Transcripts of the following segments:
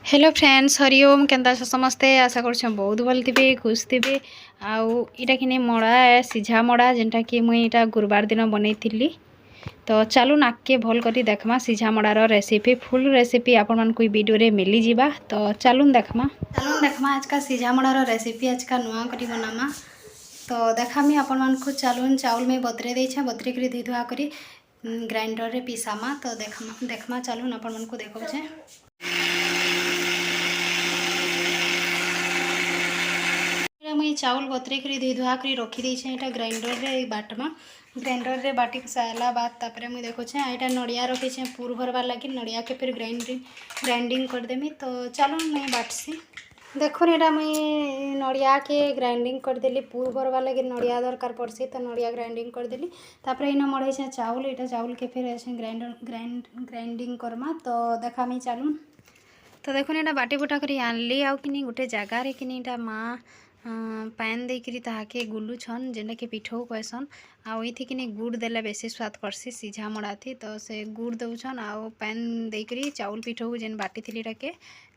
Hello friends Hariom केन्ता समस्ते आशा कर बहुत भल थे खुश थे आउ इटा कि मड़ा सीझा मड़ा जेनटा कि मुई इटा गुरुवार दिन बनई तो चलू नाके भल कर देखमा सीझा मड़ार रेसिपी फुल रेसिपी आपण मन को वीडियो रे मिली जीवा तो चलून देखमा आज का सीझा मड़ार रेसिपी आज का नुआ करी बनामा तो देखामी आपण मन को चलून चाउल में बतरे देछे बतरे कर धोई धुआ करी ग्राइंडर रे पिसामा तो देखमा चलून आपण मन को देखौछे मुई चाउल बतरे कर धोई धुआ कर रखी देछे एटा ग्राइंडर रे बाटमा ग्राइंडर रे बाटी सारा बाद तापर मुई देखुछे एटा नड़िया रखीछे पूर भरबार लगी नड़िया के फिर ग्राइंडिंग कर देमी तो चलो मुई बाटसी देखो एटा मुई नड़िया के ग्राइंडिंग कर देली पूर भरबार लगी नड़िया दरकार पड़सी तो नड़िया ग्राइंडिंग कर देली तापर इन मड़े चाउल एटा चाउल के फिर ग्राइंडिंग करमा तो देखामी चलून तो देखो एटा बाटी बुटा करी आनली आउ कि गोटे जगार कि माँ पैन देकरी ताके गुलु छन जेनटा कि पिठौ कहसन आउ इथि कि गुड़ देले बेसी स्वाद करसी सीझा मड़ा थी तो से गुड़ दउछन आउ पैन देकरी चाउल पिठौ जेन बाटी थिली टाके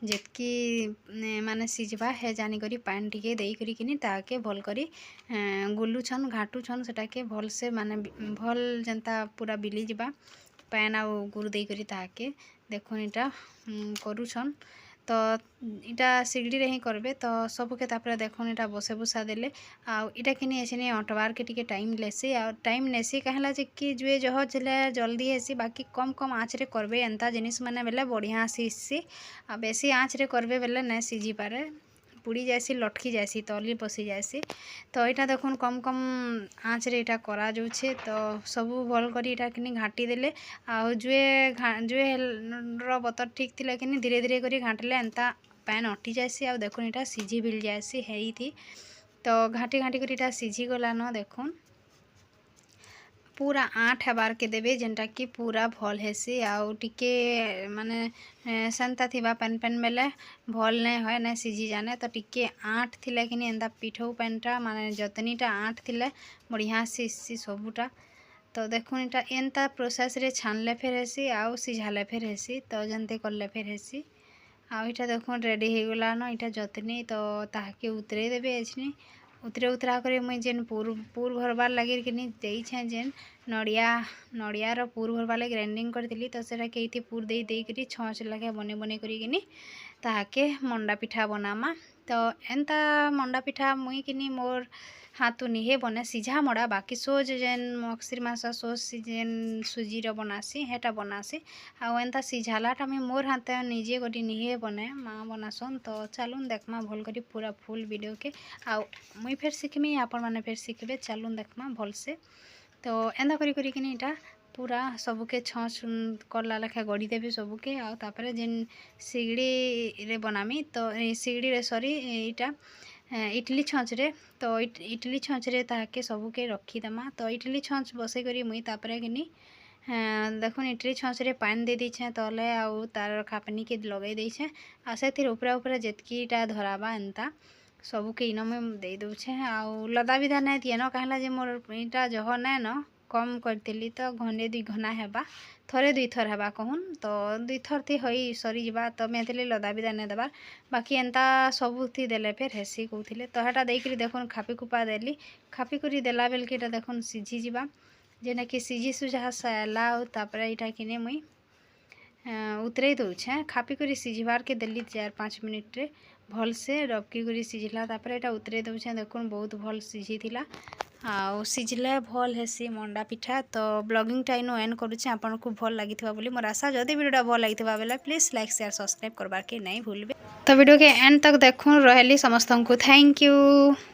जेतकी माने सीझबा है जानी करी पैन टिके देकरी कि ताके भल करी गुलु छन घाटू छन सेटा के भल से माने भल जनता पूरा बिली जिबा पैन आउ गुड़ देकरी ताके देखो इटा करूछन तो इटा सिगड़ी रे ही करबे तो सबके तापर देखो इटा बसे बुसा देले आउ इटा कि ऐसे अटवार के टिके टाइम लेसी आ टाइम नेसी कहला जे कि जुए जह चले जल्दी हेसी बाकी कम कम आँच रे करबे एंता जिनिस माने बेले बढ़िया सीसी आ बेसी आँच रे करबे बेले नहीं सीझी पारे पुड़ी जासी लटकी जासी तली पसी जासी तो यहाँ देखुन कम कम आँच रे इटा करा जाउछे तो सबू भल करी इटा कि घाटी देले आउ जुए बतर ठीक थिला कि धीरे धीरे करी घाटले एंता पैन अटी जासी आउ देखुन इटा सीझी बिल जासी है थी तो घाटी घाटी कर इटा सीझी गला न देखुन पूरा आठ हेबार के देवे जेनटा कि पूरा भल हेसी आउ टिके माने सेंता थिबा पैन पैन बेले भल नहीं है नहीं सीझी जाने तो टिके आठ थिले कि एंता पिठौ पैनटा माने जतनीटा आठ थिले बढ़िया सीसी सबूटा तो देखुन इटा एंता प्रोसेस रे छानले फेर हेसी आउ सीझाले फेर हेसी तो जंते करले फेर हेसी आउ इटा देखुन रेडी हो गला न इटा जतनी तो ताके उतरे देबे एछनी उतरा कर मुई जेन पूर भरबार लगे कि देछे जेन नड़ियार पूर भरबार लगे ग्राइंडिंग करथिली तो सेटा के इथि पूर देकरी छँच लगे बने बने करी ताके मंडा पिठा बनामा तो एंता मंडा पिठा मुई कि मोर हाथू निहे बने सीझा मड़ा बाकी सोज जेन मक्सिर मास सोज जेन सुजीर बनासी हेटा बनासी आउ एंता सीझालाटा मुई मोर हाथ निजे गोटी निहे बने माँ बनासन तो चलून देखमा भल करी पूरा फुल वीडियो के आउ मुई फिर शिखमी आपण मैंने फिर शिखबे चलून देखमा भल से तो एंता करी इटा पूरा सबके छँच करला लेखा गड़ी देवी सबके आउ तापर जेन सिगड़ी रे बनामी तो सिगड़ी रे सॉरी इटा इडली छँच रे तो इडली छँच रे ताके सबके रखीदेमा तो इडली छँच बसई करी मुई तापर कि देखुन इडली छँच रे पानी दे दीछे तले आउ तार खापनी के लगे देछे आ से उपरा उपरा जेतकीटा धराबा एंता सबके इन में दे दूछे आउ लदा विधा नहीं दिए न कहला जे मोर इटा जह नाय न कम करती तो घने दुई घना हेबा थरे दुई थर हेबा कहून तो दुई थर थी हई सरी जावा तो मैं लदा विदा नहीं देवार बाकी एंता सबुथी देले फेर हेसी कहते तो हेटा देकरी देखुन खापी खुपा देली खापी करी देला बेल के देखुन सीझी जावा जेना कि सीझी सुझा साला तापर इटा कि मुई उतरे दूछे खापी करी सीझबार के देली 4-5 मिनिट रे भल से रबकी करी सीझला तापर एटा उतरे दूछे देखुन बहुत भल सीझी थिला आउ सीझले भल हेसी मंडा पिठा तो ब्लॉगिंग टाइम एंड करुचे आपन को भल लागिथिबा बोली मोर आशा जदि वीडियोटा भल लागिथिबा बेले प्लीज लाइक शेयर सब्सक्राइब करबार के नहीं भूलबे तो वीडियो के एंड तक देखुन रहली समस्त को थैंक यू।